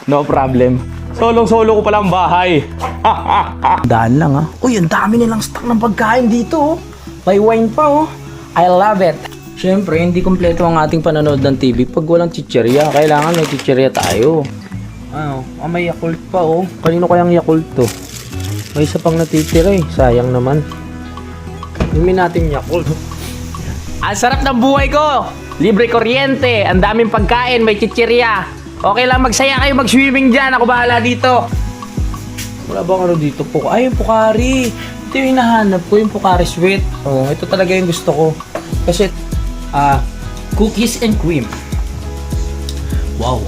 No problem. Solong-solo ko palang bahay. Daan lang, ha? Uy, ang dami nilang stock ng pagkain dito, oh. May wine pa, oh. I love it. Siyempre, hindi kompleto ang ating panonood ng TV pag walang chicherya. Kailangan may chicherya tayo. May Yakult pa, oh. Kanino kayang Yakult to? May isa pang natitira, eh. Sayang naman. Inumin natin Yakult. Ang sarap ng buhay ko! Libre kuryente, ang daming pagkain, may chicherya. Okay lang, magsaya kayo, mag-swimming dyan. Ako bahala dito. Wala bang ano dito po? Ay, yung Pocari. Ito yung hinahanap ko, yung Pocari Sweet. Oh, ito talaga yung gusto ko. Kasi, cookies and cream. Wow.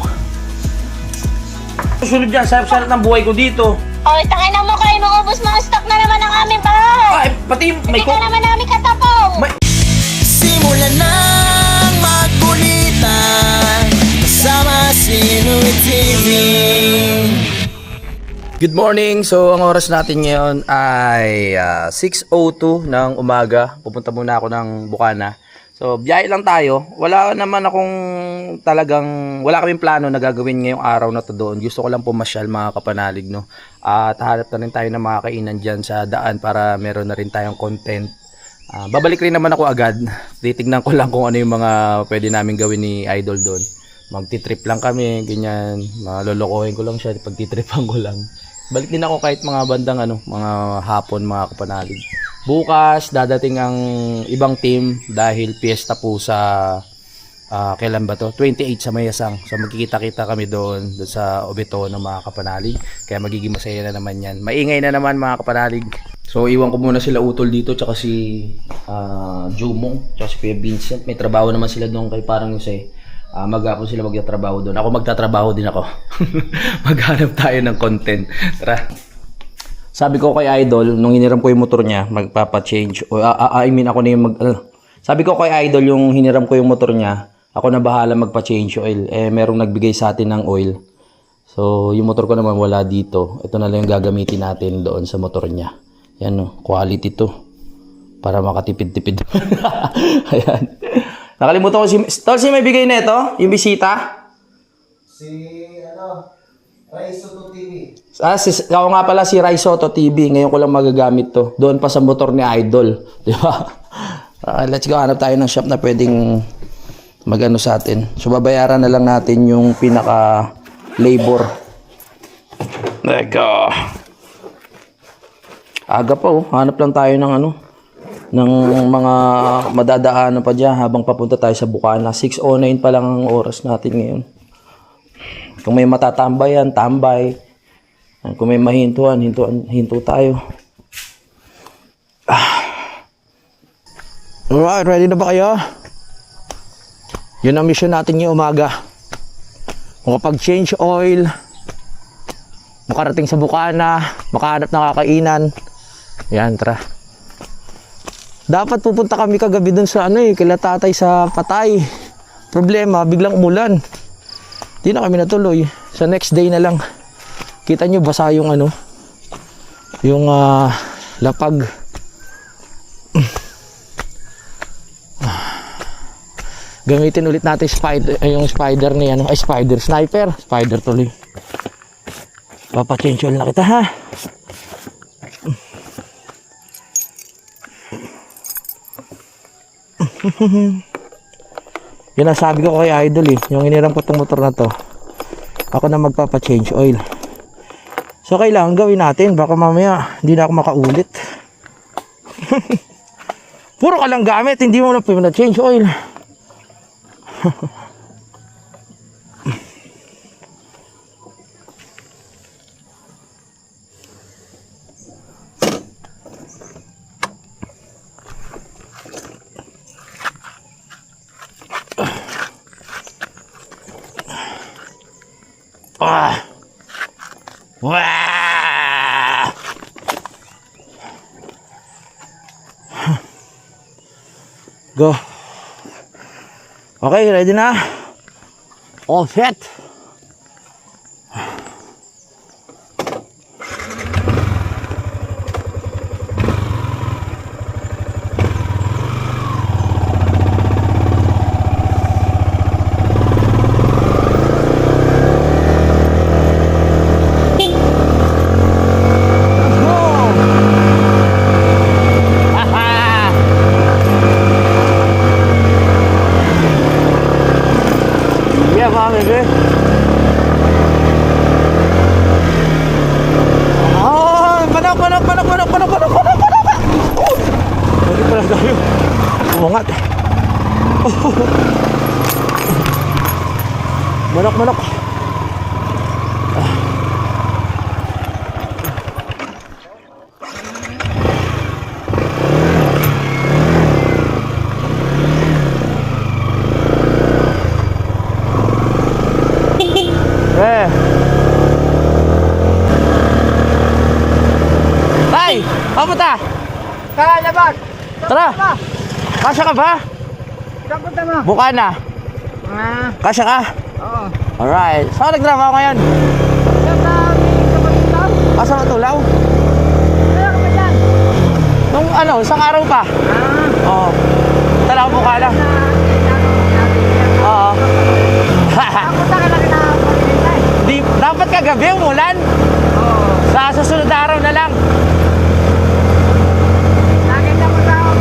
Susunod dyan, sarap-sarap ng buhay ko dito. Oy, tangin na mo kayo, maubos mga stock na naman ang aming bahay. Ay, pati may Hindi ka naman namin katapong. Simulan ng magkulitan kasama si Inuit TV. Good morning! So, ang oras natin ngayon ay 6:02 ng umaga. Pupunta muna ako ng Bukana. So, biyahe lang tayo. Wala naman akong wala kaming plano na gagawin ngayong araw na to doon. Gusto ko lang pumasyal, mga kapanalig, no? At hanap na rin tayo ng mga kainan dyan sa daan para meron na rin tayong content. Babalik rin naman ako agad. Titignan ko lang kung ano yung mga pwede namin gawin ni Idol doon. Magtitrip lang kami, ganyan. Malolokohin ko lang siya, pagtitripan ko lang. Balik din ako kahit mga bandang mga hapon, mga kapanalig. Bukas dadating ang ibang team dahil piyesta po sa kailan ba to? 28 sa Mayasang. So magkikita-kita kami doon sa Obito ng mga kapanalig. Kaya magiging masaya na naman yan. Maingay na naman, mga kapanalig. So iwan ko muna sila Utol dito, tsaka si Jumong, tsaka si Kuya Vincent. May trabaho naman sila doon kay parang Jose. Maghapon sila magtatrabaho doon. Ako magtatrabaho din ako. Maghanap tayo ng content. Tara. Sabi ko kay Idol, nung hiniram ko yung motor niya, magpapa-change. Ako na yung Sabi ko kay Idol, yung hiniram ko yung motor niya, ako na bahala magpa-change oil. Merong nagbigay sa atin ng oil. So, yung motor ko naman wala dito. Ito na lang yung gagamitin natin doon sa motor niya. Yan, no, quality to. Para makatipid-tipid. Ayan. Nakalimutan ko si may bigay na ito, yung bisita. Raisoto TV. Ako nga pala si Raisoto TV. Ngayon ko lang magagamit to. Doon pa sa motor ni Idol. Di ba? Let's go. Hanap tayo ng shop na pwedeng magano sa atin. So babayaran na lang natin yung pinaka labor. There go. Aga pa, oh. Hanap lang tayo ng ng mga madadaanan pa dyan habang papunta tayo sa Bukana. 6:09 pa lang ang oras natin ngayon. Kung may matatambayan, tambay. Kung may mahintuan, hinto tayo. Alright, ready na ba kayo? Yun ang mission natin ngayong umaga. Makapag-change oil, makarating sa Bukana, makahanap ng kakainan. Yan, tara. Dapat pupunta kami kagabi dun sa kila tatay sa Patay. Problema, biglang umulan. Di na kami natuloy. Sa next day na lang. Kita nyo basa yung yung lapag. Gamitin ulit natin yung spider ni sniper. Spider tuloy. Papa-change oil na kita, ha. Yun ang sabi ko kay Idol, yung iniram ko tong motor na to, ako na magpapa-change oil. So kailangan gawin natin, baka mamaya hindi na ako makaulit. Puro ka lang gamit, hindi mo na change oil. Wah! Go. Okay, ready na? All set. umangat. Manok, manok. Tay, papunta. Kalabas! Tara. Kasya ka ba? Saan punta mo? Bukana. Kasya ka? Oo. Alright. Saan nagtrabaho ngayon? Saan sa aming kapatulaw? Asa matulaw? Kaya ka ba dyan? Nung ano, isang araw pa. Oo. Tala ko Bukana. Oo. Punta ka lang na pag-ibigay. Di, dapat kagabi umulan. Oo. Sa susunod na araw na lang. Nakita mo sa ako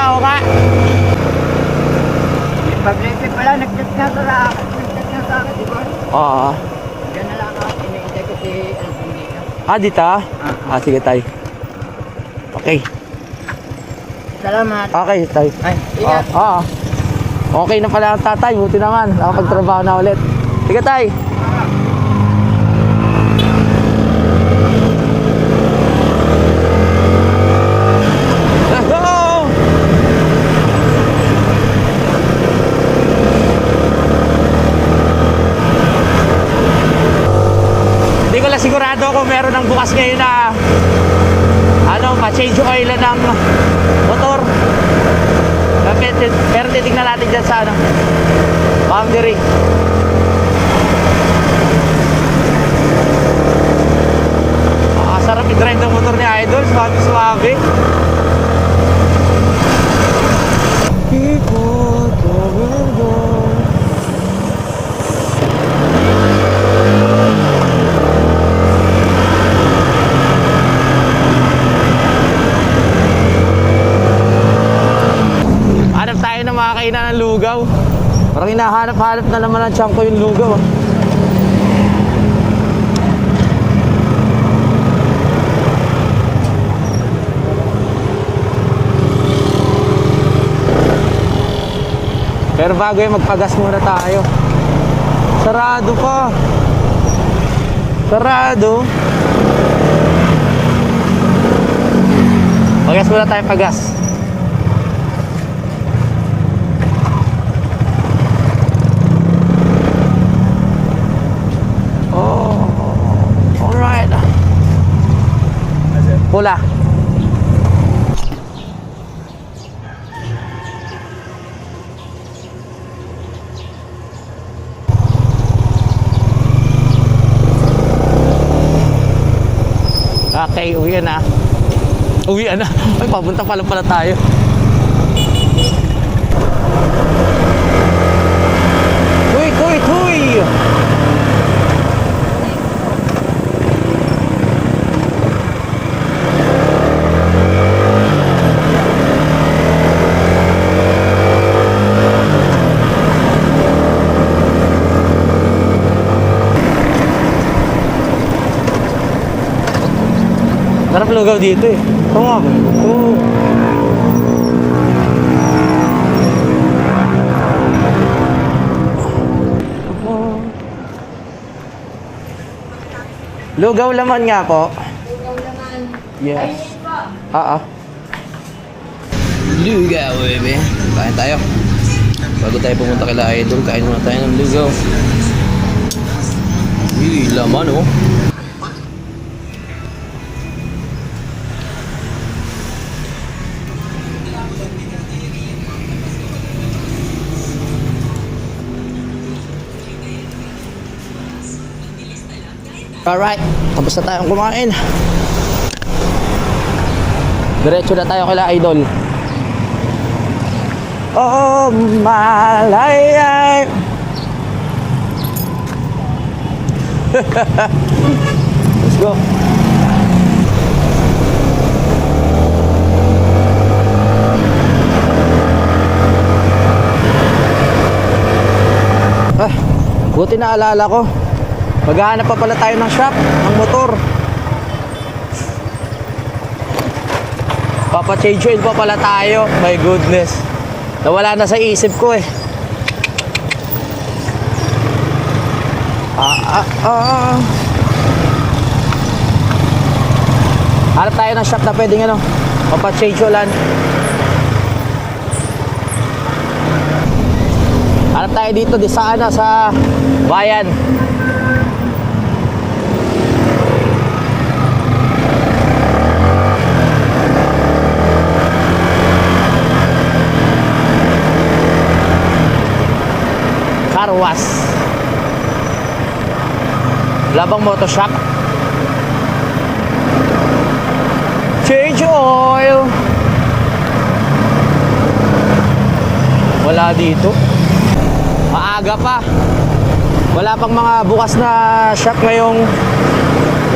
Oo nga. Pag-ibig pala, nag-chat nga sa akin, di ba? Oo. Diyan na lang ako, iniintay ko si Alvin dito. Ah, dito? Sige tay. Okay. Salamat. Okay tay. Ay, ingat. Oo. Okay na pala ang tatay. Buti naman. Nakapagtrabaho na ulit. Sige tay. Let's go! Hindi ko lang sigurado kung meron ng bukas ngayon na ma-change oil ng motor. Pero titignan natin dyan sa boundary. Sarap i-drive ng motor ni Idol. Suwabe-suwabe. Keep on going on. Hanap tayo ng mga kainan ng lugaw. Parang hinahanap-hanap na naman ang tiyan ko yung lugaw. Pero bago yung magpagas muna tayo. Sarado pa. Sarado. Pagas muna tayo, pagas. Oh, alright. Pula. Okay, uwian na. Uwian na. Ay, papunta pala tayo. Tuy, tuy, tuy! Sarap lugaw dito eh. Oo nga ba? Oo. Lugaw laman nga po. Lugaw naman. Yes. Lugaw, baby. Kain tayo. Bago tayo pumunta kila Idol, kain muna tayo ng lugaw. Laman oh. Alright, tapos na tayong kumain. Diretso na tayo kila Idol. Oh, malay. Let's go. Buti na alala ko. Maghahanap pa pala tayo ng shop, ng motor. Papa-change oil pa pala tayo. My goodness. Nawala na sa isip ko eh. Hanap tayo ng shop na pwedeng ano, papa-change oilan. Hanap tayo dito di sana sa bayan. Carwas. Wala bang moto shop? Change oil. Wala dito. Maaga pa. Wala pang mga bukas na shop ngayong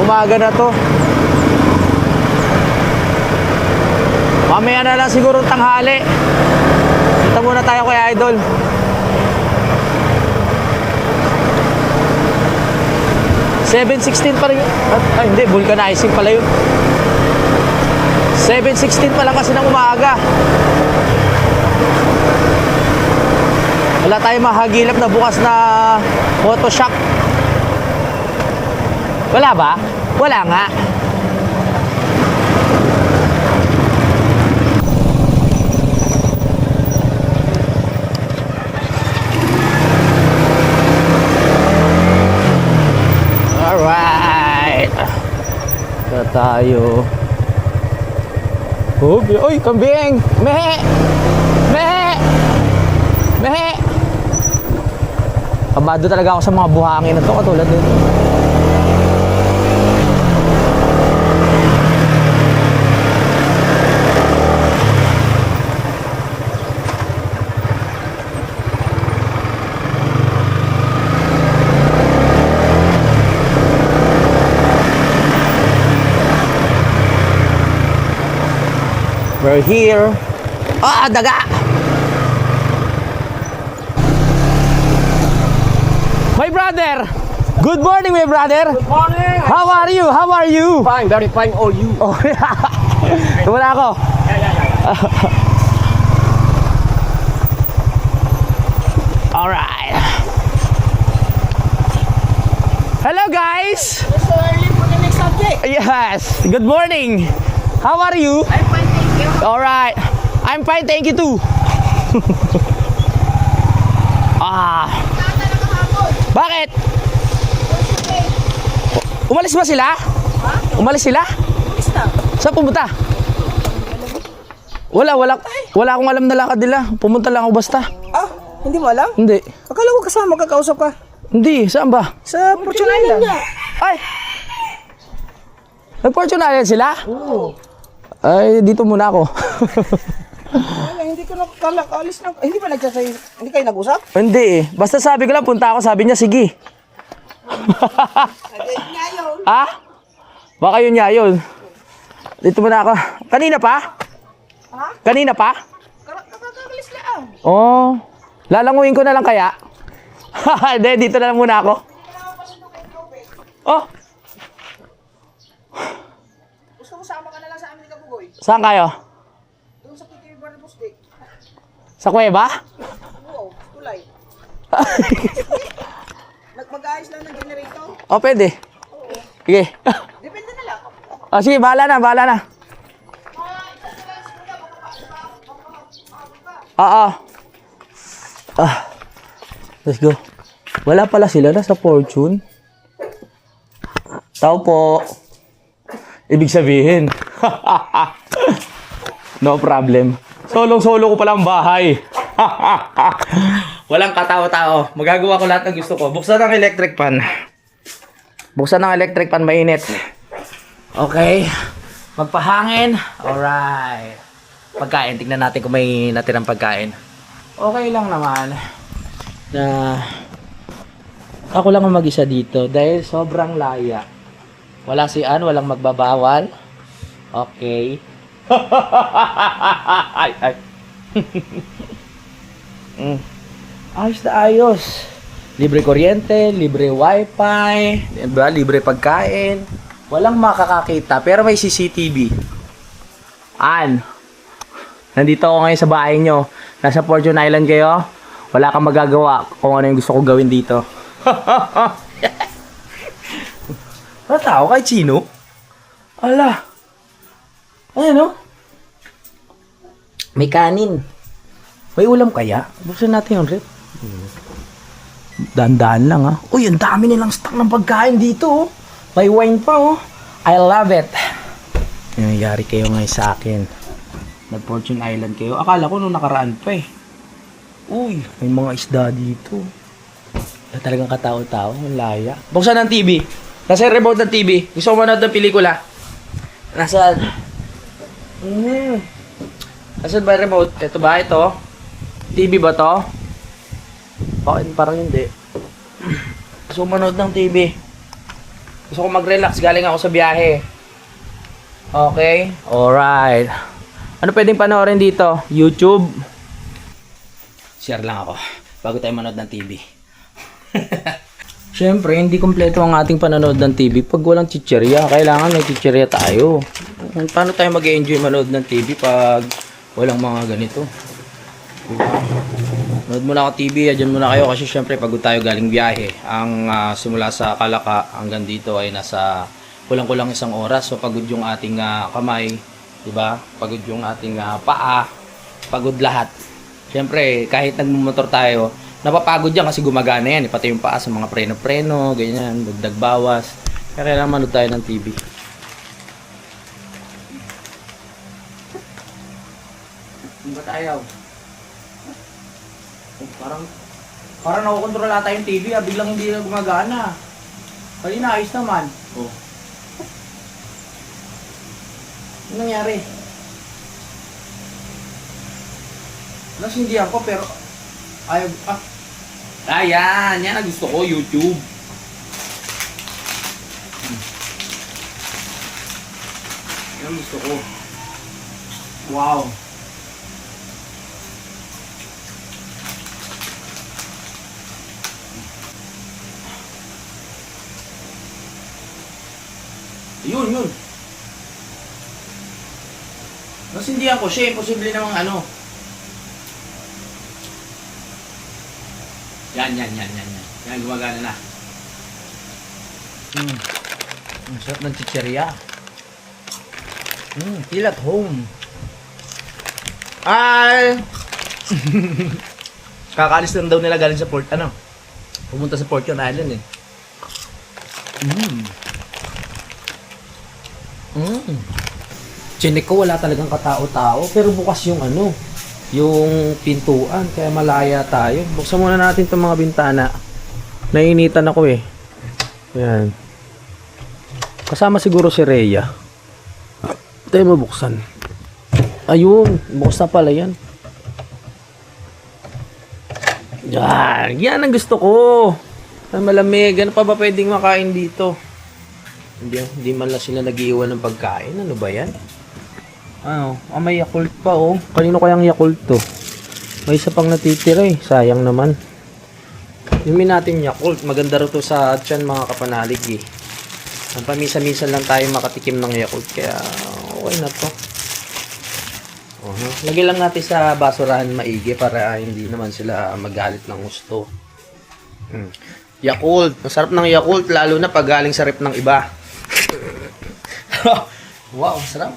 umaga na to. Mamaya na lang siguro tanghali. Punta muna tayo kay Idol. $7.16 pa rin. Ay hindi, vulcanizing pala yun. 7:16 pa lang kasi ng umaga. Wala tayong mahagilap na bukas na moto shop. Wala ba? Wala nga. Alright. Ito tayo. Oy, kambing! Mehe! Mehe! Mehe! Kabado talaga ako sa mga buhangin na to, katulad dito. We're here. Ah, daga! My brother! Good morning, my brother! Good morning! How are you? How are you? Fine, very fine, all you. Oh, wala ako. Alright. Hello, guys! So early for the next subject. Yes, good morning. How are you? I'm fine, thank you. Alright. I'm fine, thank you too. Bakit? Umalis ba sila? Umalis sila? Saan pumunta? Wala akong alam na lakad nila. Pumunta lang ako basta. Ah, hindi mo alam? Hindi. Akala ko kasama magkakausap ka. Hindi, saan ba? Sa Fortune Island. Ay! Nag-Fortune Island sila? Oo. Ay, dito muna ako. Ay, hindi ko nakakalis na. Hindi ba nagsasay? Hindi kayo nag-usap? Hindi eh. Basta sabi ko lang, punta ako. Sabi niya, sige. Nga yun. Ha? Baka yun nga yun. Dito muna ako. Kanina pa? Ha? Kanina pa? Kakakalis lang. Oh. Lalanguin ko na lang kaya? Hindi, dito na lang muna ako. Oh. Gusto mo sama ka na lang sa amin ni Kabugoy? Saan kayo? Doon sa PTV Bar Bustik. Sa kuweba? Oo, tulay. Mag-ayos lang ng generator. Oh, pwede. Sige. Depende na lang. Oh, sige, bahala na. Oo. Let's go. Wala pala sila na sa Fortune. Tao po. Ibig sabihin. No problem. Solong-solo ko palang bahay. Walang katawa-tao. Magagawa ko lahat ng gusto ko. Buksan ang electric fan. Mainit. Okay. Magpahangin. Alright. Pagkain. Tignan natin kung may natirang pagkain. Okay lang naman. Na ako lang ang mag-isa dito dahil sobrang laya. Wala si Ann, walang magbabawal. Okay. ay. Ayos na ayos. Libre kuryente, libre wifi, diba? Libre pagkain. Walang makakakita pero may CCTV. Nandito ako ngayon sa bahay nyo. Nasa Fortune Island kayo. Wala kang magagawa kung ano yung gusto ko gawin dito. Ano tao kahit sino? Ala. Ayan, no? May kanin. May ulam kaya? Buksan natin yung rep. Dahan-dahan lang, ha? Uy, ang dami nilang stock ng pagkain dito, oh. May wine pa, oh. I love it. Nangyayari kayo ngayon sa akin. Nag-Fortune Island kayo. Akala ko nung nakaraan pa, eh. Uy, may mga isda dito. Talagang katao-tao. Ang laya. Buksan ng TV. Nasa remote ng TV. Gusto ko manood ng pelikula. Nasaan? Nasaan ba yung remote? Ito ba? Ito? TV ba to? Bakit parang hindi? Gusto ko manood ng TV. Gusto ko mag-relax. Galing ako sa biyahe. Okay? Alright. Ano pwedeng panoorin dito? YouTube? Share lang ako. Bago tayo manood ng TV. Siyempre, hindi kompleto ang ating panonood ng TV pag walang chichirya. Kailangan may chichirya tayo. Paano tayo mag-enjoy manood ng TV pag walang mga ganito? Manood muna ako TV, adyan muna kayo kasi syempre pagod tayo galing biyahe. Ang simula sa Kalaka hanggang dito ay nasa kulang-kulang 1 oras. So pagod yung ating kamay, 'di ba? Pagod yung ating paa, pagod lahat. Syempre kahit nagmumotor tayo, napapagod yan kasi gumagana yan, pati yung paa sa mga preno-preno, ganyan, dagdag bawas. Kaya kailangan manood tayo ng TV. Hindi ba tayo? Parang nakokontrol ata yung TV, biglang hindi na gumagana. Kanina ayos naman. Oh. Ano nangyari? Nasindihan ko pero ayaw, Ayan, yan ang gusto ko, YouTube. Yan ang gusto ko. Wow. Yun. Nasindihan ko siya, imposible namang ano. Yan. Yan, gumagana na. Ang sarap ng chichirya. Feel at home. Ay! Kakaalis lang daw nila galing sa port, pumunta sa Fortune Island, eh. Chinek ko wala talagang katao-tao, pero bukas yung yung pintuan, kaya malaya tayo. Buksan muna natin itong mga bintana. Nainitan ako, eh. Ayan. Kasama siguro si Rhea. Tayo mabuksan. Ayun, bukas na pala yan. Yan ang gusto ko. Ay, malamig. Ano pa ba pwedeng makain dito? Hindi man lang sila nag-iwan ng pagkain. Ano ba yan? May Yakult pa, oh. Kanino kayang Yakult to? May isa pang natitira, eh. Sayang naman. Inumin natin Yakult. Maganda rin to sa tiyan, mga kapanalig, eh. Pamisa-misa lang tayo makatikim ng Yakult. Kaya, okay na to. Lagay lang natin sa basurahan maigi para hindi naman sila magalit ng gusto. Yakult. Masarap ng Yakult, lalo na pag galing sa rep ng iba. Wow, sarap.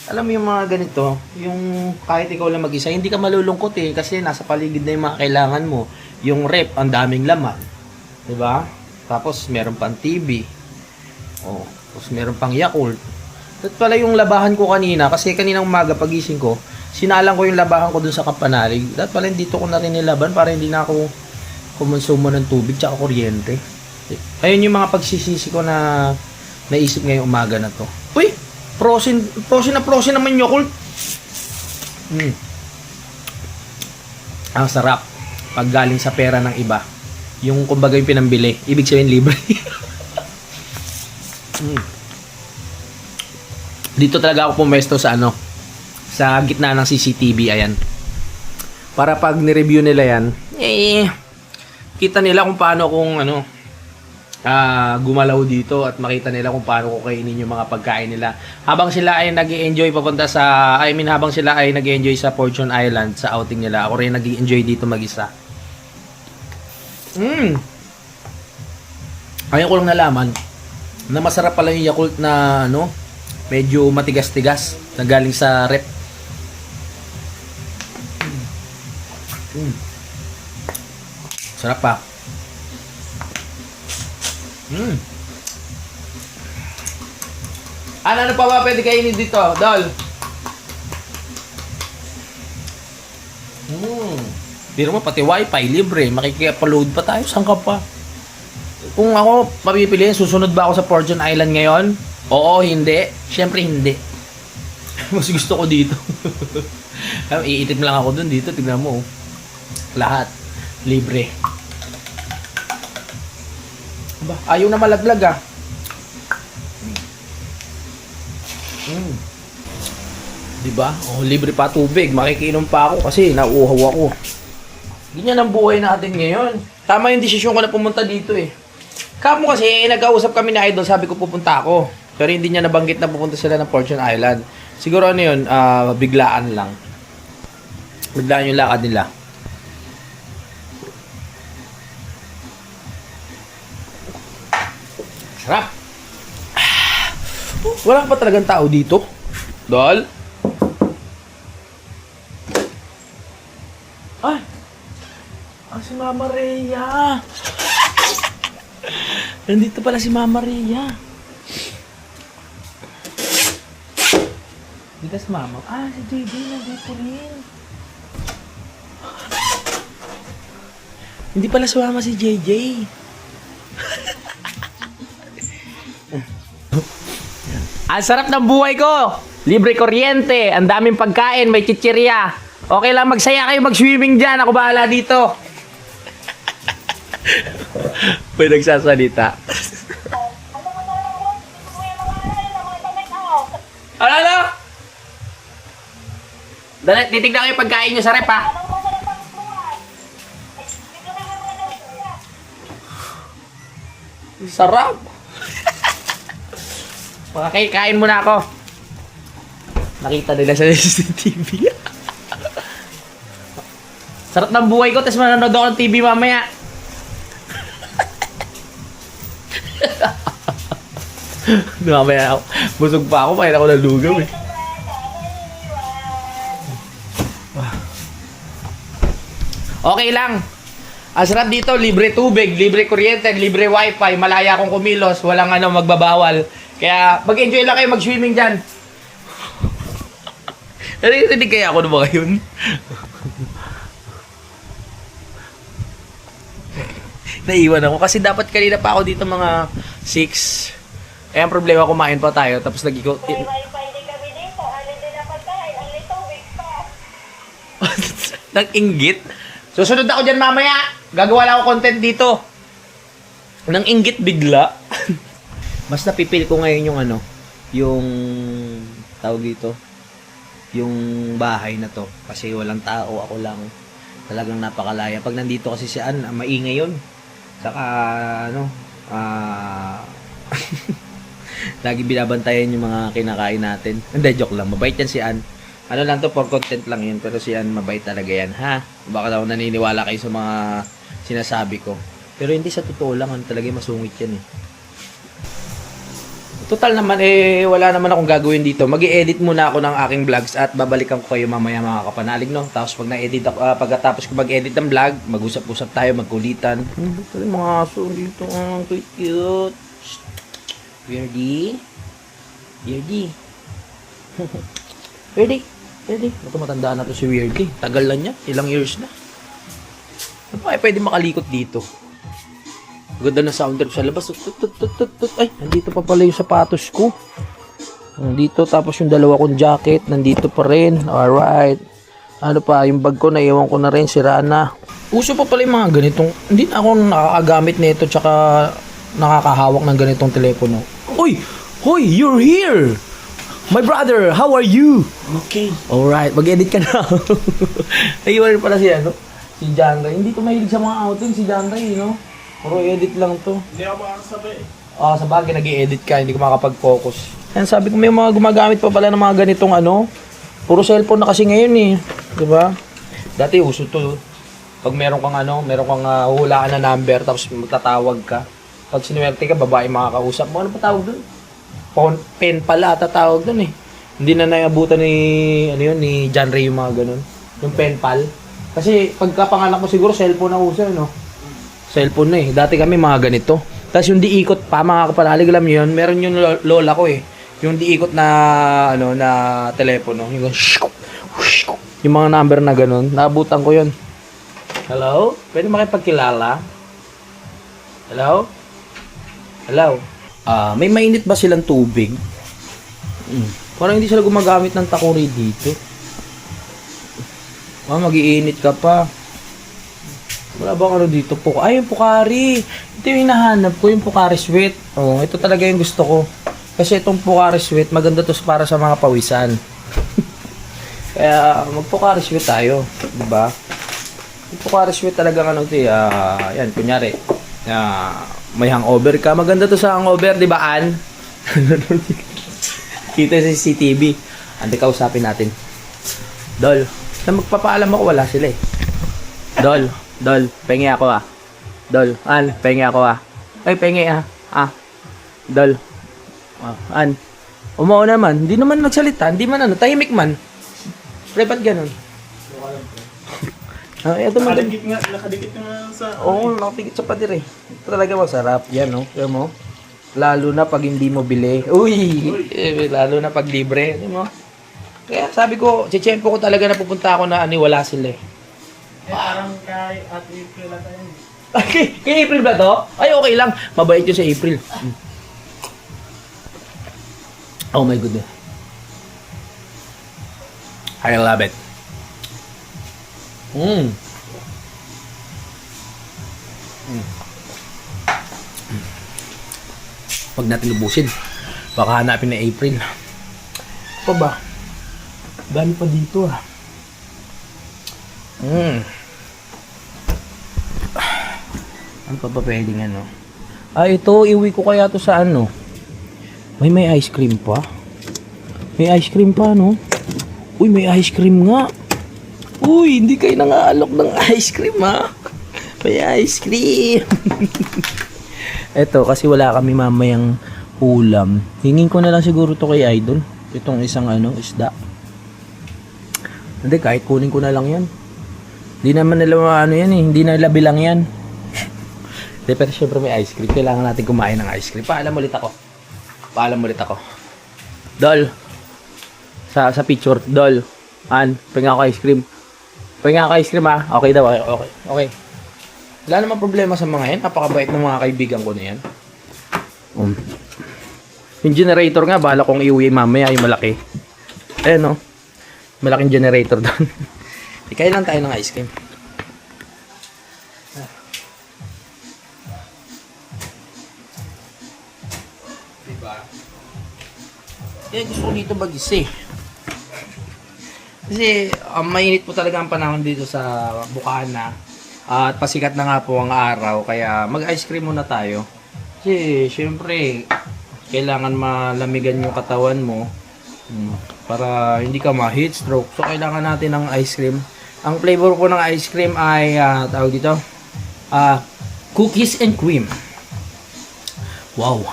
Alam mo yung mga ganito, yung kahit ikaw lang mag-isa, hindi ka malulungkot, eh, kasi nasa paligid na yung mga kailangan mo. Yung rep, ang daming laman. Diba? Tapos meron pang TV. Tapos meron pang Yakult. At pala yung labahan ko kanina, kasi kaninang umaga pagising ko, sinalang ko yung labahan ko dun sa Kapanalig. At pala dito ko na rin nilaban para hindi na ako kumonsumo ng tubig tsaka kuryente. Ayun yung mga pagsisisi ko na naisip ngayong umaga na to. Uy! Prosin naman Yakult. Ang sarap pag galing sa pera ng iba. Yung kumbaga yung pinambili, ibig sabihin libre. Dito talaga ako pumesto sa sa gitna ng CCTV, ayan. Para pag ni-review nila yan, kita nila kung paano kung gumalaw dito at makita nila kung paano ko kainin yung mga pagkain nila. Habang sila ay nag-enjoy papunta sa, habang sila ay nag-enjoy sa Fortune Island, sa outing nila, ako rin nag-enjoy dito mag-isa. Ayaw ko lang nalaman na masarap pala yung Yakult na ano, medyo matigas-tigas na galing sa rep. Sarap pa. Ano pa ba pwede kainin dito, Dol? Pero mo pati wifi libre, makikipaload pa tayo, saan ka pa? Kung ako mapipiliin, susunod ba ako sa Fortune Island ngayon? Oo, hindi. Siyempre hindi. Mas gusto ko dito. Iitip lang ako dun dito, tignan mo. Lahat libre. Ba, ayaw na malaglag ah. Diba? Oh, libre pa tubig. Makikinom pa ako kasi nauuhaw ako. Ganyan ang buhay natin ngayon. Tama yung desisyon ko na pumunta dito eh. Kamu kasi nag-kausap kami na Idol, sabi ko pupunta ako. Pero hindi niya nabanggit na pupunta sila ng Fortune Island. Siguro ano yun, biglaan lang. Biglaan yung lakad nila. Sarap. Wala pa talagang tao dito. Dol? Ay! Si Mama Rhea! Nandito pala si Mama Rhea. Dito si Mama. Si JJ nandito rin. Hindi pala sumama si JJ. Ang sarap ng buhay ko. Libre kuryente, ang daming pagkain, may chichirya. Okay lang, magsaya kayo, mag-swimming dyan. Ako bahala dito. May nagsasalita. Ano? Titignan ko yung pagkain nyo sa rep, ha? Sarap. Makakain muna ako. Nakita nila sa CCTV. Sarap ng buhay ko, tapos manonood ako ng TV mamaya. Mamaya ako. Busog pa ako, pakita ko ng lugaw eh. Okay lang. Ang sarap dito, libre tubig, libre kuryente, libre wifi, malaya akong kumilos, walang magbabawal. Kaya mag-enjoy lang kayo mag-swimming dyan. Narinig kaya ako na ba ngayon? Naiwan ako kasi dapat kanina pa ako dito mga 6. Eh ang problema, kumain pa tayo tapos nag-ikot. May wifi din kami dito. Ano din na pagkain? Ang litubig pa. Nang-inggit? Susunod ako dyan mamaya. Gagawa lang ako content dito. Nang-inggit bigla. Mas napipil ko ngayon yung yung tawag dito, yung bahay na to. Kasi walang tao, ako lang. Talagang napakalaya. Pag nandito kasi si Ann, maingay yun. Saka, lagi binabantayan yung mga kinakain natin. Hindi, joke lang. Mabait yan si Ann. Ano lang to, for content lang yun. Pero si Ann, mabait talaga yan, ha? Baka daw naniniwala kayo sa mga sinasabi ko. Pero hindi sa totoo lang, talaga masungit yan eh. Total naman wala naman akong gagawin dito. Mag-i-edit muna ako ng aking vlogs at babalikan ko kayo mamaya mga kapanalig, no? Tapos pag na-edit ako, pagkatapos ko mag-edit ng vlog, mag-usap-usap tayo, magkulitan. Ito yung mga aso dito, cute. Weirdie. Weirdie. Ito matandaan na to si Weirdie. Tagal lang niya, ilang years na. Ano pa pwede makalikot dito? Ganda na sound trip sa labas. Ay, nandito pa pala yung sapatos ko. Nandito, tapos yung dalawa kong jacket, nandito pa rin. Alright. Ano pa, yung bag ko, naiwan ko na rin, sira na. Uso pa pala yung mga ganitong, hindi na ako nakakagamit nito, tsaka nakakahawak ng ganitong telepono. Uy! Hoy, you're here! My brother, how are you? Okay. Alright, mag-edit ka na. Naiwan rin pala si si John Ray. Hindi ko mahilig sa mga outing, si John Ray, no? Puro edit lang to. Hindi ako makakasabay. Sa bagay, nag-i-edit ka, hindi ka makapag-focus. Yan, sabi ko may mga gumagamit pa pala ng mga ganitong ano. Puro cellphone na kasi ngayon eh. Diba? Dati uso to. Pag meron kang hulaan na number, tapos magtatawag ka. Pag sinuwerte ka, babae makakausap mo. Ano pa tawag dun? Pen pala tatawag dun eh. Hindi na naabutan ni John Ray yung mga ganun. Yung pen pal. Kasi pagkapanganak mo siguro, cellphone na uso, no? Cellphone na eh. Dati kami mga ganito. Tapos yung diikot pa, mga kapalalig, alam yun, meron yung lola ko eh. Yung diikot na, na telepono. Yung mga number na ganun. Naabutan ko yun. Hello? Pwede makipagkilala? Hello? Hello? May mainit ba silang tubig? Parang hindi sila gumagamit ng takuri dito. Mag-iinit ka pa. Wala bang ano dito po? Ay, yung Pocari. Ito yung hinahanap ko, yung Pocari Sweat. Ito talaga yung gusto ko. Kasi itong Pocari Sweat, maganda to para sa mga pawisan. Kaya, mag-Pocari Sweat tayo. Diba? Yung Pocari Sweat talagang ano ito. Yan, kunyari. May hangover ka. Maganda to sa hangover, di ba, Ann? Kita sa CCTV. Ante, kausapin natin. Dol, na magpapaalam ako, wala sila eh. Dol, pengi ako ah. Dol, An, pengi ako ah. Ay, pengi ah. Dol. An. Umuo naman, hindi naman nagsalita, hindi man tahimik man. Pre, ba't ganun? Ito man. Nakadikit nga sa... Oo, nakadikit sa pader eh. Ito talaga masarap. Yan, no? Kaya mo? Lalo na pag hindi mo bili. Lalo na pag libre. Di mo? Kaya sabi ko, chechempo ko talaga na pupunta ako na wala sila eh. Parang kay Ate April ata yun. Kay April ba to? Ay, okay lang. Mabait yun sa April. Oh my goodness. I love it. Pag natin lubusin, baka hanapin na April. Pa ba? Dami pa dito ah. Ano pa ba pwedeng ano? Ito, iwi ko kaya to sa ano? May ice cream pa? May ice cream pa, no? Uy, may ice cream nga. Uy, hindi kayo nangaalok ng ice cream, ha? May ice cream. Eto, kasi wala kami mamayang ulam. Hingin ko na lang siguro to kay Idol. Itong isang isda. Hindi, kahit kunin ko na lang yan. Hindi naman nila yan eh. Hindi nila bilang yan. Pero syempre may ice cream. Kailangan natin kumain ng ice cream. Paalam ulit ako. Dol. Sa picture. Dol. An, penga ako ice cream. Penga ako ice cream ha. Okay daw. Okay. Wala namang problema sa mga yan. Napakabait ng mga kaibigan ko na yan. Yung generator nga, bahala kong iuwi mamaya yung malaki. Ayan no. Malaking generator doon. Ikain lang tayo ng ice cream. Diba? Gusto ko dito bagis eh. Kasi mainit po talaga ang panahon dito sa Bukana. At pasikat na nga po ang araw. Kaya mag-ice cream muna tayo. Kasi syempre, kailangan malamigan yung katawan mo. Para hindi ka ma-heat stroke. So kailangan natin ng ice cream. Ang flavor po ng ice cream ay tawag dito cookies and cream. Wow.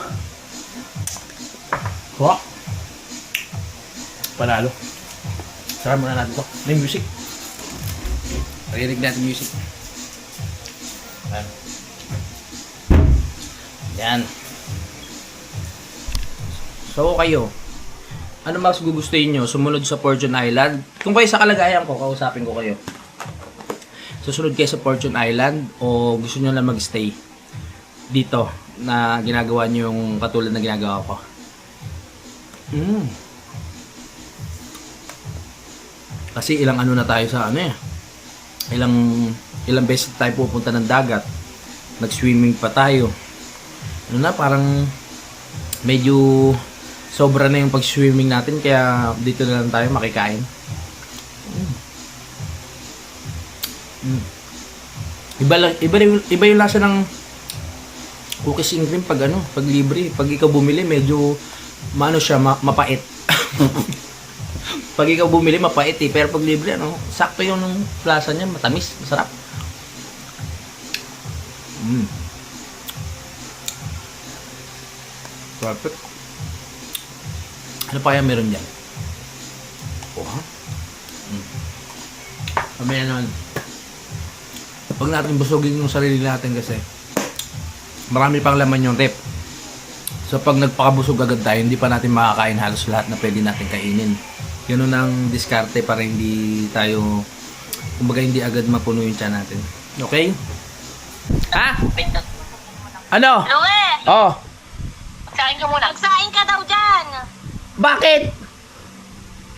Panalo. Sarap muna natin to. May music. Parinig natin music. Yan. So kayo, ano mas gugustuhin nyo? Sumunod sa Fortune Island? Kung kayo sa kalagayan ko, kausapin ko kayo. Susunod kayo sa Fortune Island o gusto nyo lang mag-stay dito na ginagawa nyo yung katulad na ginagawa ko? Kasi ilang ano na tayo sa ilang beses tayo pupunta ng dagat. Nag-swimming pa tayo. Parang medyo sobra na yung pag-swimming natin kaya dito na lang tayo makikain. Iba yung lasa ng cookies and cream pag ano, pag libre. Pag ikaw bumili, medyo maano siya, mapait. Pag ikaw bumili, mapait eh. Pero pag libre, ano, sakto yung lasa niya, matamis, masarap. Perfect. Ano pa kaya meron dyan? Oh, ha? Mamaya naman. Huwag natin busugin yung sarili natin kasi marami pang laman yung rep. So pag nagpakabusog agad tayo, hindi pa natin makakain halos lahat na pwede natin kainin. Yun ang diskarte para hindi tayo, kumbaga hindi agad mapuno yung tiyan natin. Okay? Ha? Ano? Lue, Oh. magsaing ka muna. Magsaing ka daw dyan. Bakit?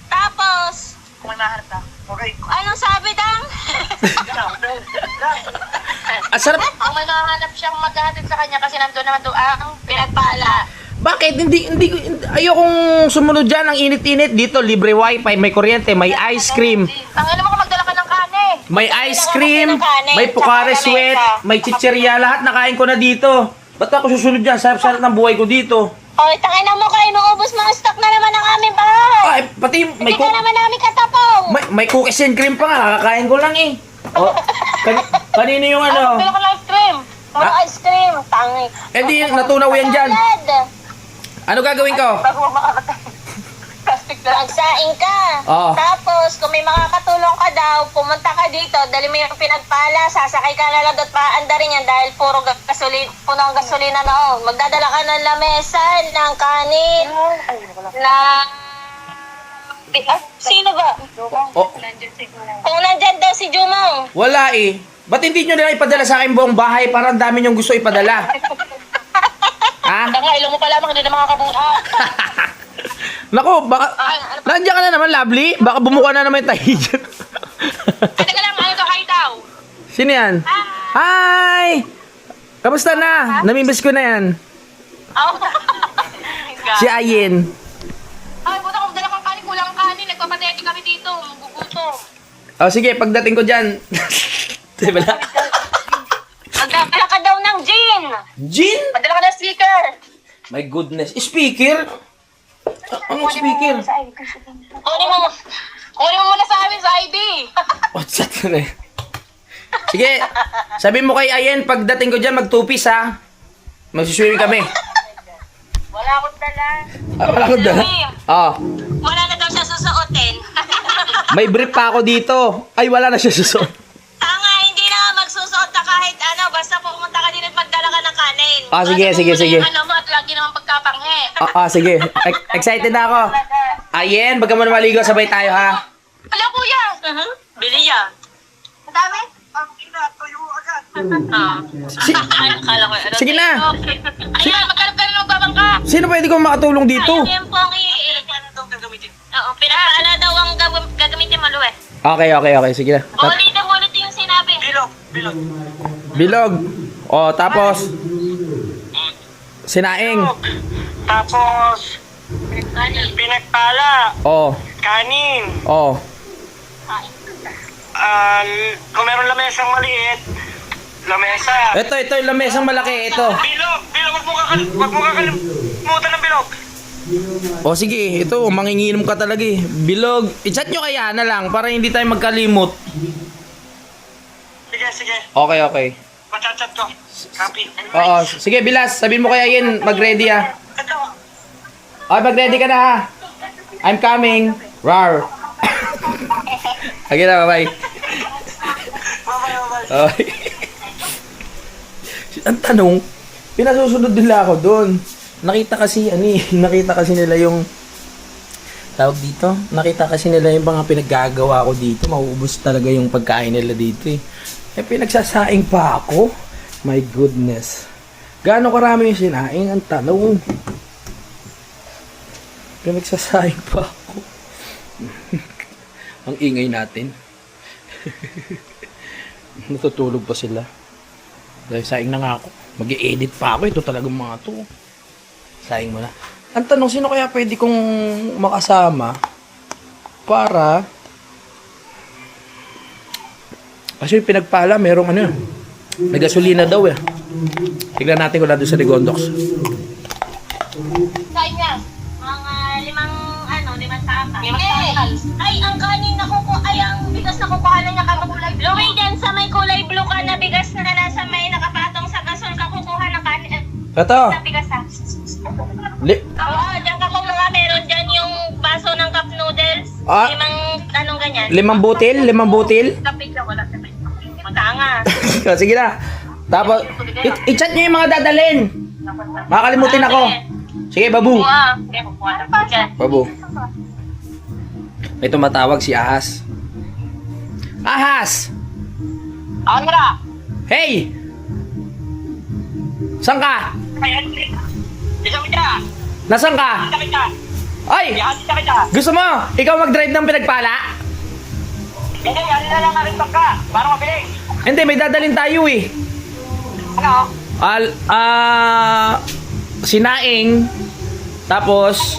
Tapos, Kung may maharap ka. Okay. anong sabi dang? Asarap. Kung may mahanap siyang maghahatid sa kanya kasi nandun naman doon ang pinagpala. Bakit? Hindi, ayokong sumunod dyan. Ang init-init. Dito, libre wifi, may kuryente, may ice cream. Ang ina mo kung magdala ka ng kane. May ice cream, may Pocari Sweat, may chicheria, lahat nakain ko na dito. Ba't ako susunod dyan? Sarap-sarap ng buhay ko dito. Oy, tangina mo kayo, maubos mga stock na naman ang aming bahay. Ay, pati Hindi ka naman namin katapong. may cookies and cream pa nga, kakakain ko lang eh. Oh, kanino yung ano? Dala ka ng ice cream. Mga Ah? ice cream. Tangi. Eh di, natunaw yan dyan. Ano gagawin ko? Bago makakatay. Plastic na. Magsaing ka. Oo. Tapos, kung may makakatulong ka daw, pumunta ka dito, dali mo yung pinagpala, sasakay ka na lang at paanda rin yan dahil puro puno ang gasolina noon. Magdadala ka ng lamesa, ng kanin, sino ba? Oh, Kung nandyan daw si Jumong. wala eh. Ba't hindi nyo nila ipadala sa akin buong bahay? Parang dami nyong gusto ipadala. Ha? Nga, ilong mo pa lamang, hindi na makakabuha. Nako, baka... Nandiyan ka na naman, Lovely. Baka bumuka na naman tayo dyan. Teka lang, ano to, hi daw? Sino yan? Hi! Kamusta na? Namimiss ko na yan. Si Ayin. Ay, buta kung dala kang kanin, kulang ang kanin. Nagpapatete kami dito, magugutom. Oh, sige, pagdating ko dyan. Diba na? Magdala ka daw ng gin. Gin? Magdala ka ng speaker. My goodness. Speaker? Anong speaker? Kunin mo muna sa amin sa ID. What's that? Sige, sabi mo kay Ayen, pagdating ko dyan, mag-two-piece ha. Magsiswimming kami. Wala akong dala. Wala ko dala. Ah, Wala na daw siya susuotin. may brief pa ako dito. Ay, wala na siya susunod. Tanga, hindi na magsusuot ka kahit ano. Basta pumunta ka din at magdala ka ng kanin. Ah, sige, Basta sige, pumunta sige. yung Ano mo at lagi naman pagkapanghe. Sige. Excited na ako. Ayen, baga mo na maligo, sabay tayo ha. Wala kuya. Bili niya. Madami? Ang ina, tuyo agad. Ay, akala ko. Ano, Sige na. Ayan, magkalap ka na ng babangka. Sino pwede kong makatulong dito? Ayun po ang ano daw gagamitin. Oo, pinakaala daw ang gagamitin mo, Luwe. Okay. Sige na. Ulit yung sinabi. Bilog. Bilog. Oh, tapos sinaing. Tapos, pinagpala, Oh, kanin, oh. kung meron lamesang maliit, lamesa. Ito yung lamesang malaki, ito. Bilog, wag mo kakalimutan ng bilog. O sige, ito, manginginom ka talaga eh. Bilog. I-chat nyo kaya na lang para hindi tayo magkalimot. Sige, Okay. machat ko. Copy. Oo, sige, Bilas. Sabihin mo kaya yun, mag-ready ha. Ito. Okay, mag-ready ka na ha. I'm coming. Rar. Okay na, bye-bye. Bye-bye. Okay. Ang tanong, pinasusunod nila ako doon. Nakita kasi nila yung tawag dito. Nakita kasi nila yung mga pinaggagawa ko dito. Mauubos talaga yung pagkain nila dito eh. Eh pinagsasaing pa ako. My goodness. Gaano karami yung sinaing? Ang tanong. Pinagsasaing pa ako. Ang ingay natin. Natutulog pa sila. Dahil saing na nga ako. Mag-i-edit pa ako. Ito talagang mga to. Saing mo na. Ang tanong, sino kaya pwede kong makasama para kasi yung pinagpala, merong ano, may gasolina daw eh. Tignan natin kung nandun sa Rigondox. Kain niya. Mga limang takal. Ay, ang kanin na ay, ang bigas na kukuha na niya kulay blue. Luwi dyan sa may kulay blue ka na bigas na nasa may nakapatong sa gasol ka kukuha ng kanin. Ito. Sa bigas ha. Li- Oo, dyan ka kumuha. Meron dyan yung baso ng cup noodles. Ah. Anong ganyan. 5 butil? 5 butil? Kapit ka, wala sa may. Matanga. Sige na. Tapos, i-chat nyo yung mga dadalhin. Makakalimutin ako. Sige, babu. Babu. May tumatawag si Ahas. Ahas! Ano na? Hey! Saan ka? Isa mo dyan. Nasaan ka? Isa kita. Ay! Isa kita. Gusto mo? Ikaw mag-drive ng pinagpala? Hindi, ano na lang narin ka. Para mabilis. Hindi, may dadalhin tayo eh. Ano? Sinaing. Tapos,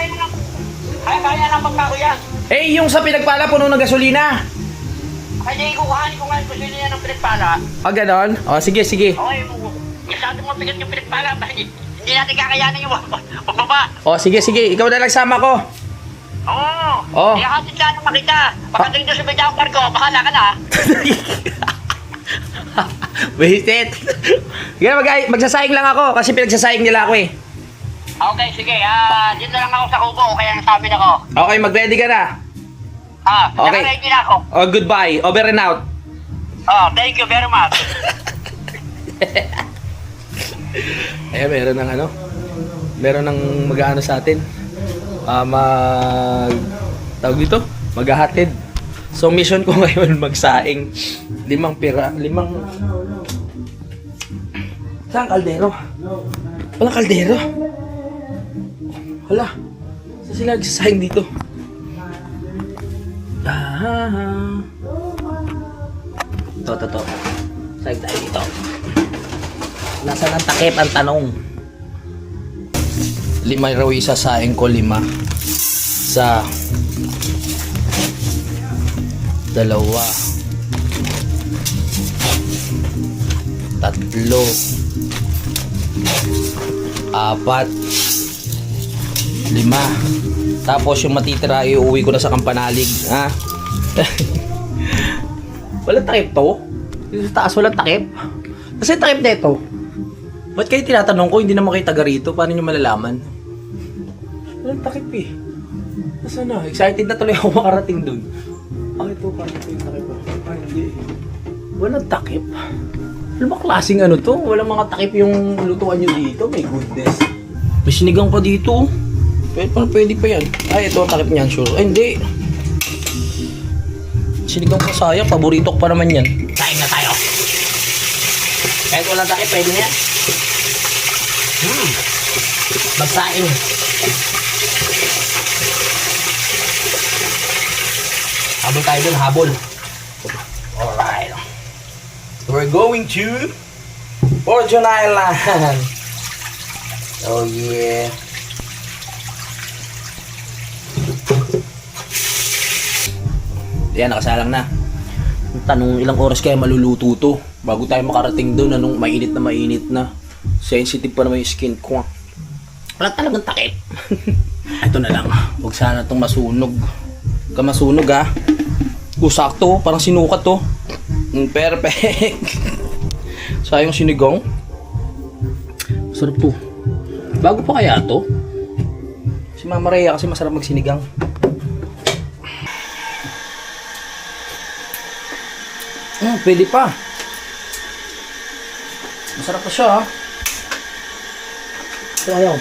Kaya lang pagkako yan. yung sa pinagpala puno ng gasolina. Kaya ikukuhanin ko nga yung gusto niya ng pinagpala. Ganon? Sige, sige. Okay, masyado mo bigat yung pinagpala. Hindi natin kakayanin yung baba. Sige, sige. Ikaw na lang sama ko. Oo. Oh. Kaya kasi sana makita. Pagdating doon sa Bidang Parko, bahala ka na. Wasted. Sige, magsasayang lang ako kasi pinagsasayang nila ako eh. Okay, sige. Dito na lang ako sa kubo. Kaya nasabi na ko. Okay, mag-ready ka na. Okay. Nakaready na ako. Goodbye. Over and out. Thank you very much. Meron ng meron ng mag-aano sa atin. Tawag dito? Maghahatid. So, mission ko ngayon magsaing 5 Saan kaldero? Walang kaldero. Hala. Saan sila nagsasaing dito? Ito. Saing tayo dito. Nasaan ang takip ang tanong? 5 raw isasaing ko 5. Sa 2 3 4 5. Tapos yung matitira iuwi ko na sa Kampanalig, ha? Walang takip to? Dito sa taas walang takip? Kasi takip na ito. Ba't kayo tinatanong ko, hindi naman kayo taga rito? Paano nyo malalaman? Walang takip eh. Nasaan na? Excited na tuloy ako makarating dun. Ito, paano ito yung takip? Ay, hindi. Walang takip. Ano ba klaseng to? Walang mga takip yung lutuan nyo dito. My goodness. May sinigang pa dito. Pwede pa yan. Ay, ito ang takip niyan, sure. Ay, hindi. Sinigang pa sayang. Paborito ko pa naman yan. Kain na tayo. Kahit walang takip, pwede na yan. Magsaing. Habol tayo dun, habol. Alright. We're going to Fortune Island. Oh yeah. Yan, nakasalang na. Tanong ilang oras kaya maluluto to bago tayo makarating doon. Anong mainit na. Sensitive pa naman yung skin ko. Wala talagang takip. Ito na lang. Huwag sana itong masunog. Huwag ka masunog ha. Sakto. Parang sinukat to. Perfect. Sayang sinigang. Masarap to. Bago pa kaya to? Si Mama Rhea kasi masarap magsinigang. Pwede pa. Masarap pa siya ha. Ito ayaw.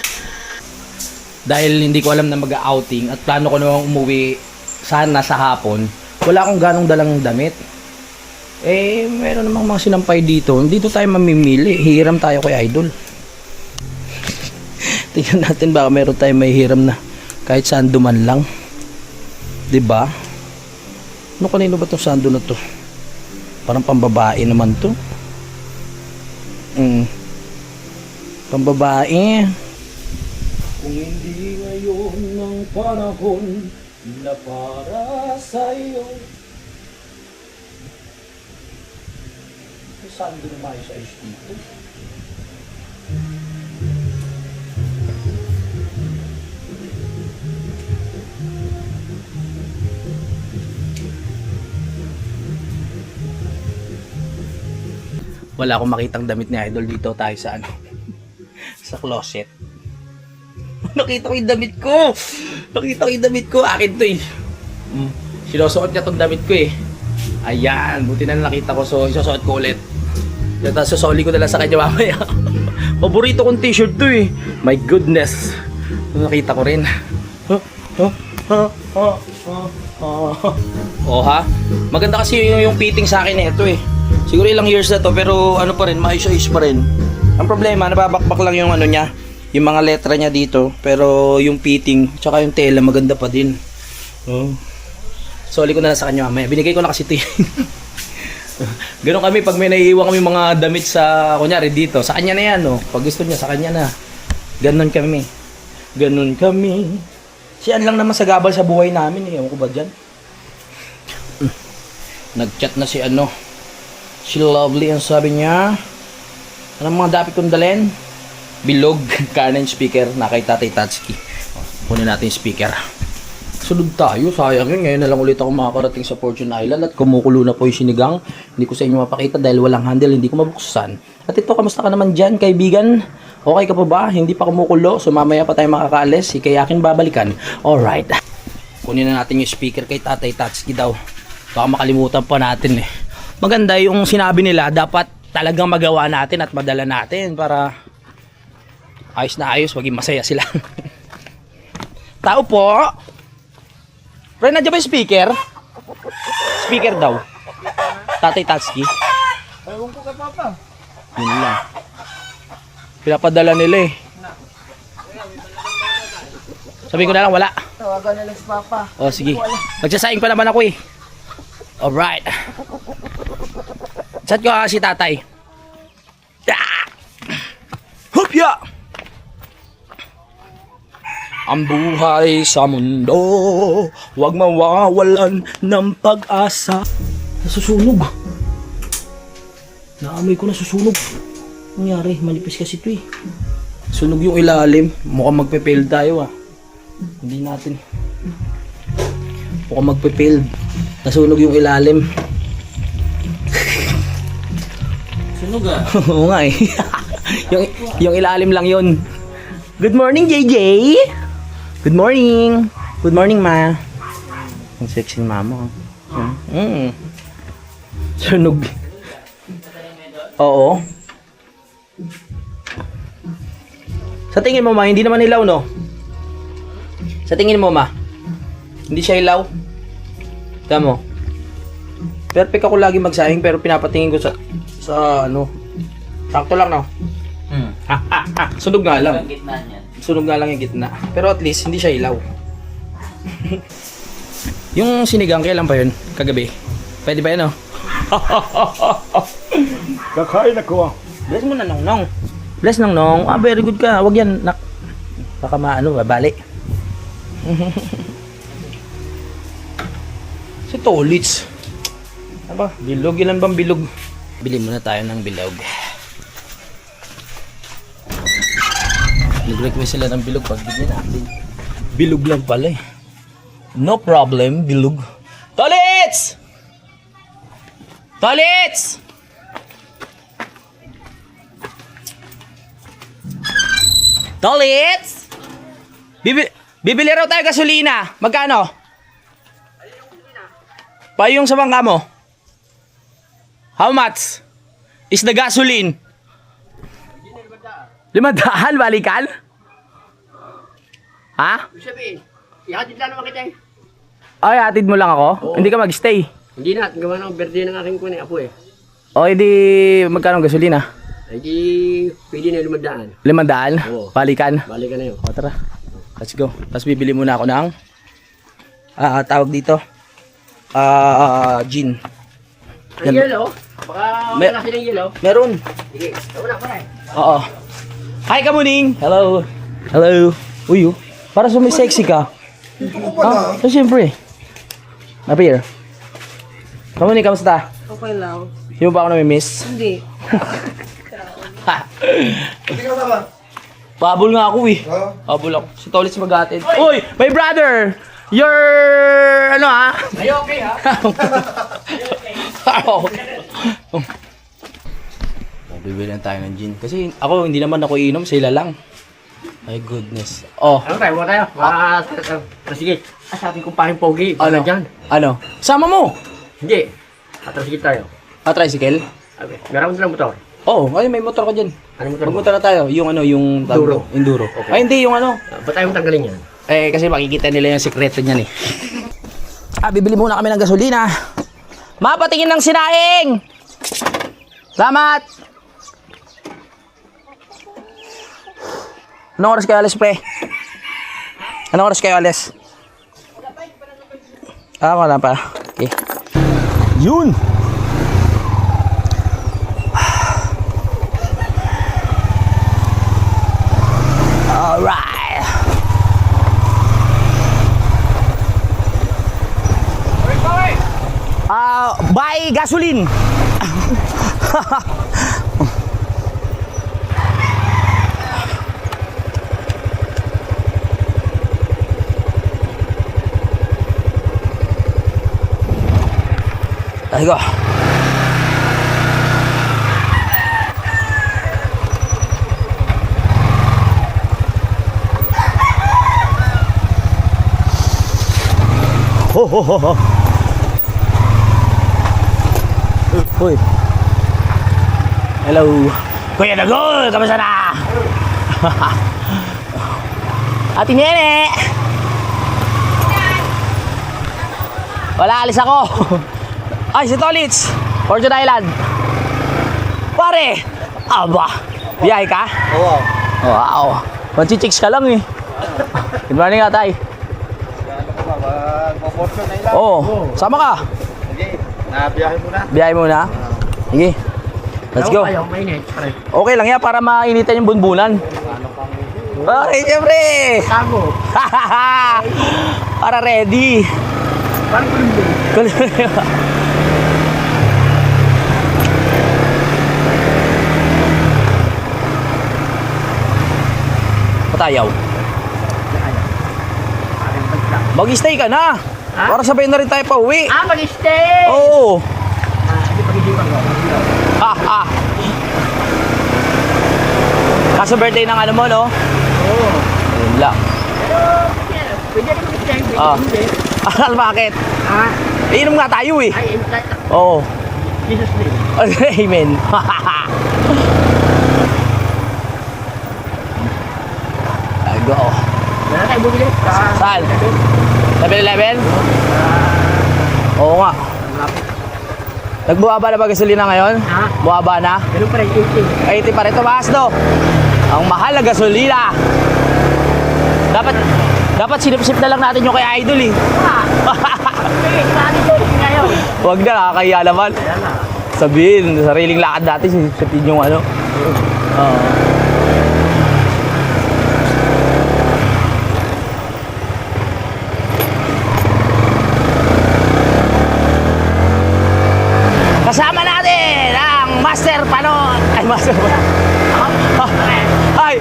Dahil hindi ko alam na mag-outing at plano ko namang umuwi sana sa hapon, wala akong ganong dalang damit. Meron namang mga sinampay dito. Dito tayo mamimili. Hiram tayo kay Idol. Tingnan natin baka meron tayo may hiram na kahit saan duman lang. 'Di ba? Ano kanino ba 'tong sando na 'to? Parang pambabae naman 'to. Pambabae. Kung hindi ngayon ng panahon na para sa'yo. Saan din naman sa dito? wala akong makitang damit ni Idol dito tayo sa ano, sa closet. Nakita ko yung damit ko. Akin to eh. Sinusuot niya tong damit ko eh. Ayan, buti na nakita ko, so isusuot ko ulit. Tapos susoli ko na lang sa kanya mamaya. Paborito kong t-shirt to eh. My goodness. Nakita ko rin. Oh ha? Maganda kasi yung fitting sa akin na ito eh. Siguro ilang years na to pero ano pa rin, maayos-ayos pa rin. Ang problema, nababakbak lang yung ano niya, yung mga letra niya dito, pero yung fitting tsaka yung tela maganda pa din. Soli ko na lang sa kanya mamaya. Binigay ko na kasi ito eh. Ganun kami pag may naiiwan kami mga damit sa kunyari dito, sa kanya na yan oh. Pag gusto niya sa kanya na. Ganun kami. Siyan lang naman sa gabal sa buhay namin eh. Ewan ko ba dyan? Nag-chat na si ano, si Lovely, ang sabi niya, anong mga dapat kong dalhin? Bilog, Canon speaker na kay Tatay Tatsuki. Kunin natin yung speaker. Sunod tayo, sayang yun. Ngayon na lang ulit ako makakarating sa Fortune Island at kumukulo na po yung sinigang. Hindi ko sa inyo mapakita dahil walang handle, hindi ko mabuksan. At ito, kamusta ka naman dyan, kaibigan? Okay ka pa ba? Hindi pa kumukulo, so mamaya pa tayo makakaalis. Si Kayakin babalikan. Alright. Kunin na natin yung speaker kay Tatay Tatsuki daw. Baka makalimutan pa natin eh. Maganda yung sinabi nila, dapat talagang magawa natin at madala natin para ayos na ayos, maging masaya sila. Tao po! Pre, nandiyan ba yung speaker? Speaker daw. Tatay Tatsuki. Ewan ko kay Papa. Yun lang. Pinapadala nila eh. Sabi ko na lang, wala. Tawagan nila si Papa. O, sige. Magsasaing pa naman ako eh. Alright. Chat ko si tatay. Hupya! Ang buhay sa mundo, huwag mawawalan ng pag-asa. Nasusunog. Naamoy ko nasusunog. Nangyari, manipis kasi ito eh. Sunog yung ilalim. Mukhang magpe-fail tayo ah. Hindi natin. Mukhang magpe-fail. Nasunog yung ilalim. Sunog ah. Oo nga eh. yung ilalim lang yun. Good morning, JJ! Good morning! Good morning, ma. Ang sexy ni mama. Sunog. Oo. Sa tingin mo, ma, hindi naman ilaw, no? Sa tingin mo, ma, hindi siya ilaw? Tama mo. Perfect ako lagi magsahing pero pinapatingin ko sa ano. Sakto lang, no? Sunog nga lang. Sunog nga lang yung gitna. Pero at least, hindi siya ilaw. Yung sinigang, kailan pa yun? Kagabi. Pwede ba yun, no? Kakain ako. Bless mo na, Nong. Bless, Nong. Ah, very good ka. Wag yan. Baka maano, babali. Si Tolits. Aba, bilog. Ilan bang bilog? Bili muna tayo ng bilog. Nag-request sila ng bilog pag bigyan natin. Bilog lang pala eh. No problem, bilog. Tolits! Tolits! Tolits! Bibili raw tayo gasolina. Magkano? Pa yung sa bangka mo? How much is the gasoline? 500 balikan? Ha? Sabihin, ihatid lang naman kita eh. Ay, hatid mo lang ako? Hindi ka mag-stay? Hindi na, gawa ng birthday ng aking kunin apo eh. O, edi magkano ang gasolina? Ay di, pwede na 500. 500? Oo. Balikan? Balik ka na yun. O, tara. Let's go. Tapos bibili muna ako ng tawag dito. Gin. Ang yellow? Baka wala silang yellow. Meron. Sige, una pa rin. Oo. Hi, Kamuning! Hello. Hello. Uy, para sumisexy ka. Ah, so siyempre. Appear. Kamuning, kamusta? Okay lang. Yung ba ako namimiss? Hindi. Pabol nga ako eh. Pabol ako. Si Tolits mag-atid. Uy! My brother! You're... Ano ha? Ay, okay ha? Bibili na tayo ng gin. Kasi ako, hindi naman ako iinom, sila lang. My goodness. Oh, Ano tayo? Mga tayo? Sige. Sabi kong pahing pogi. ano? Dyan. Ano? Sama mo! Hindi. Sige tayo. Tricycle? Sabi, meron ko ng motor. Oo, ay may motor ka dyan. Ano motor mo? Magmotor na tayo. Yung ano, yung... Enduro. Enduro. Okay. Ay, hindi, yung ano. Ba't tayo tanggalin yan? Eh, kasi makikita nila yung sikreto niyan eh. Bibili muna kami ng gasolina. Mapatingin ng sinaing! Salamat! Anong oras kayo alis, pre? Anong oras kayo alis? Wala pa. Okay. Yun! Alright! Buy gasoline! Let's go. Ho ho ho ho. Uy. Hello. Kuya Dagol, kamusta na? Ate Nene. Wala, alis ako. Ay, si Tolits. Fortune Island. Pare. Aba. Biyahe ka? Oo. Wow. Manchichicks ka lang eh. Good morning, Atay. Mag-fortune na ilan. Oo. Sama ka. Sige, nabiyahe mo na. Biyahe muna. Sige. Let's go. Ayaw, mainit. Pare. Okay lang yan para mainitan yung bunbunan. Okay, syempre. Tago. Para ready. Parang kulong. Patayaw. Mag-stay ka na. Ha? Para sabay na rin tayo pa uwi. Mag-stay! Oo. Hindi pag-isipan ko. Ha. Kaso birthday ng ano mo, no? Oo. Ayun lang. Pero, pwede rin mag-stay. Ah. Hindi. Akal bakit? Ah, Inom nga tayo eh. ay, Oo. Jesus name. Amen. Ay, go. Wala tayo bumili. Saan? 7-Eleven? Oo nga. Nagbuwaba na ba gasolina ngayon? Ha? Buwaba na? Ganun pa rin, 80. 80 pa rin tumaas, no? Ang mahal na gasolina. Dapat sinip-sip na lang natin yung kay Idol eh. Sige, saan ito? Ngayon. Huwag na, nakakaya naman. Ayan na. Sabihin, sariling lakad natin, sinip-sipin yung ano. Oo. Kasama natin ang Master Panon. Ay, Master Panon. Ay!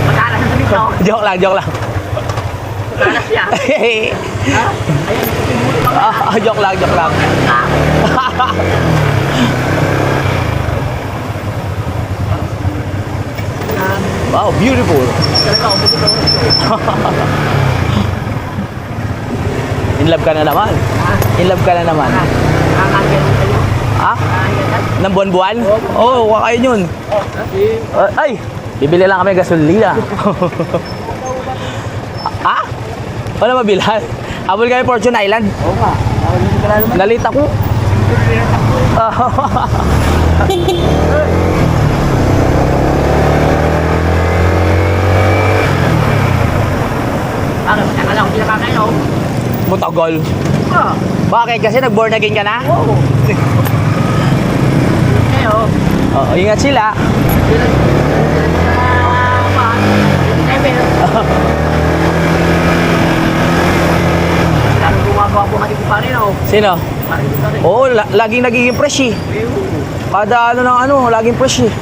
Matalas na dito. Joke lang. Matalas siya. Ha? Ayan, Joke lang. Wow, beautiful. talaga, umuti ko. In love ka na naman. In love ka na naman. Nakakagyan mo kayo. Ha? Nakakagyan. Ng buwan-buwan? Oo, kakain yun. Ay! Bibili lang kami gasolina. Ha? Wala mabilhan? Habol kami Fortune Island. Oo nga. Nalita ko. Akala ko kinakain ako. Mutagal. Oo. Bakit? Kasi nag-born again ka na? Oo. Kayo. Oo, ingat sila. Lalo gumagawa po kami pa rin ako. Sino? Parang dito rin. Oo, laging nagiging fresh eh. Kada ano ng ano, laging fresh eh.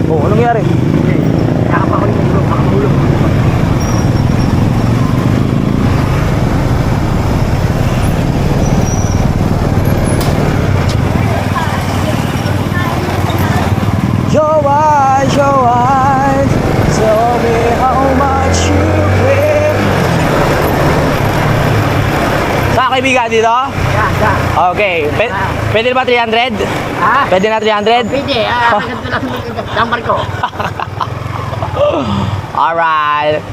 Oo, anong nangyari? Nakapahulog. your eyes, tell me how much you care. Sa kaibigan dito? Okay. Pwede ba 300? Ha? Pwede na 300? Pwede, ganito lang number ko. Alright.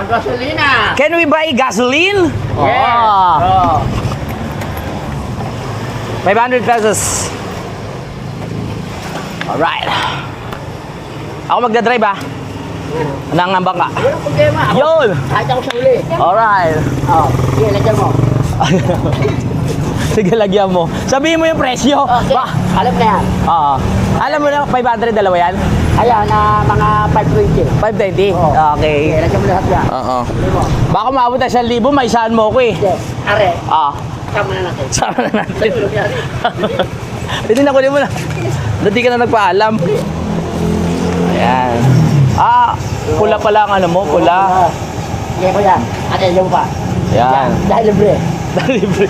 Gasolina. Can we buy gasoline? Yes. Oh. 500 pesos. Alright. Ako magdadrive ah. Nang bangka. Walang problema. Yun! Kahit ako sa uli. Alright. Sige, lagyan mo. Sige, lagyan mo. Sabihin mo yung presyo. Okay. Ba? Alam na yan. Oo. Alam mo na, 500 dalawa yan? Ayan, mga 520. 520? Oo. Okay. Sige, lagyan mo lahat yan. Oo. Lagyan mo. Baka maabot na 1,000, may isaan mo ko eh. Sige, are, Ah. sama na natin. Sama na natin. Tulog yan. Hindi na kunin mo na. Dati ka na nagpaalam. Ayan. Ah, pula pala ang ano mo, pula. Sige ko yan. Ate, yung pa. Ayan. Dahil libre. Libre.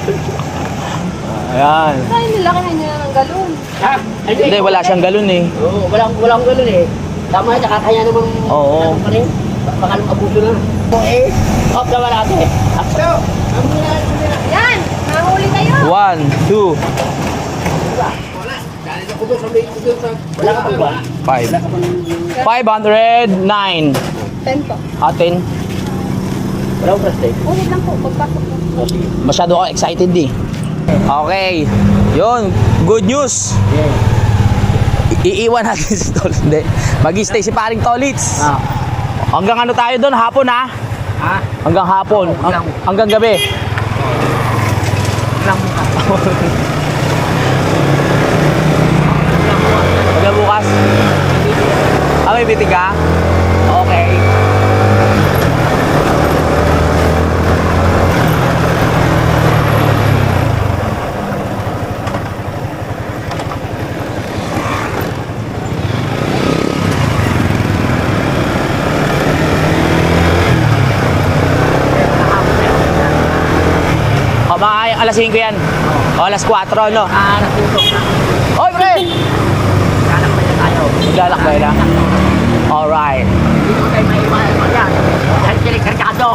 Ayan. Kaya nila kanya ng galon. Ha? Hindi, wala siyang galon eh. Oo, walang ganun eh. Tama, nakakaya namang Oo. ano pa rin. Baka nung abuso na. O eh, off naman natin. So, Yan! Nahuli kayo! 1, 2, wala ka pang buwan. 5. 509. 10 po. Atin. Wala akong plastic. Ulit lang po, pagpasok po. O sige. Masyado ako excited eh. Okay. Yun. Good news. Iiwan natin si Tolits. Hindi. Mag-stay si paring Tolits. Ah. Hanggang ano tayo doon? Hapon ha? Ha? Hanggang hapon. Hanggang gabi. Hanggang bukas. Ah, may bitig ka? Okay. O, mga alas 5 yan. O, alas 4, no? Natutok na. Oy, pre! Lalakbay na tayo. Maglalakbay na. Alright. Hindi mo tayo maiwan. O yan. Dahil kinikargado.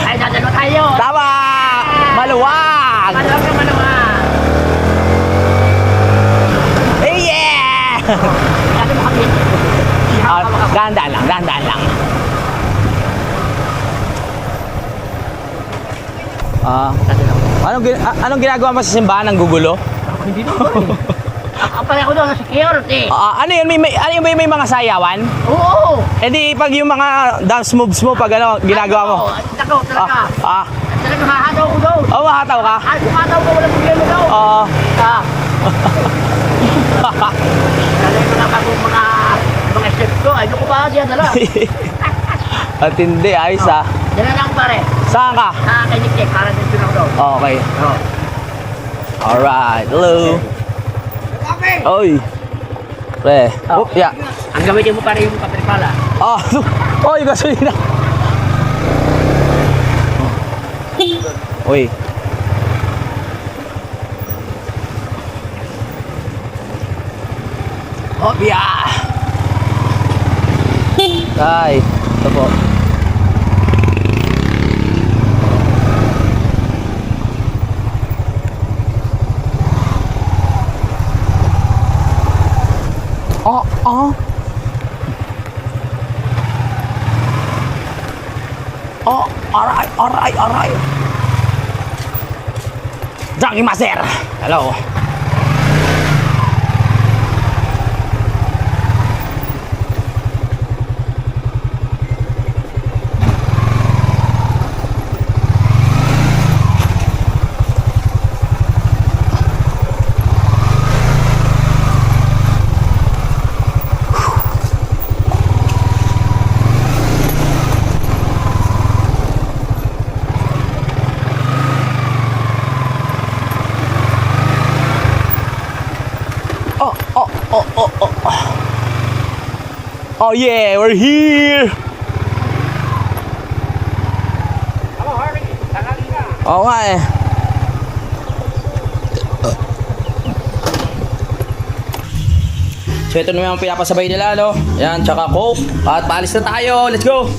Ay, dadalo tayo. Tama! Maluwag! Maluwag na maluwag. Eh, yeah! Kasi mo kami. Dahan-dahan lang, dahan-dahan lang. Anong ginagawa mo sa simbahan ng gugulo? Hindi naman. Ang pala ko doon, security. Ano yun? Ano yun ba yung may mga sayawan? Oo. Eh di pag yung mga dance moves mo pag ano, ginagawa mo. Ako, talaga. Talaga hahataw ko doon. Oh, mahataw ka? Ay, hahataw ko, walang problema daw. Oo. Talaga mga step ko. Ay, doon ko ba diyan dala? At hindi, ayos ah. Dala lang pare. Saan ka? Kay Nick Nick, para din ako doon. Okay. Oo. Alright, hello. Okay. Oy. Pre. Oh, yeah. Ang gamitin mo pare yung kapirpala. Ah, oy, gasolina. Uy. Oh, yeah. Ay, ito po. Oh. Oh, alright. Jockey Master. Hello. Oh yeah, we're here. Oo nga eh. So So ito naman ang pinapasabay nila, no? Yan, tsaka Coke. At paalis na tayo. Let's go!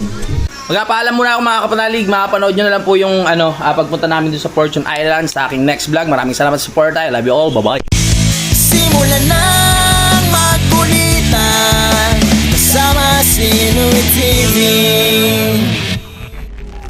Magpapaalam muna ako mga kapanalig. Makapanood nyo na lang po yung pagpunta namin dun sa Fortune Islands sa aking next vlog. Maraming salamat sa support. I love you all. Bye-bye. Simulan ng magkulitan kasama si Inuit TV.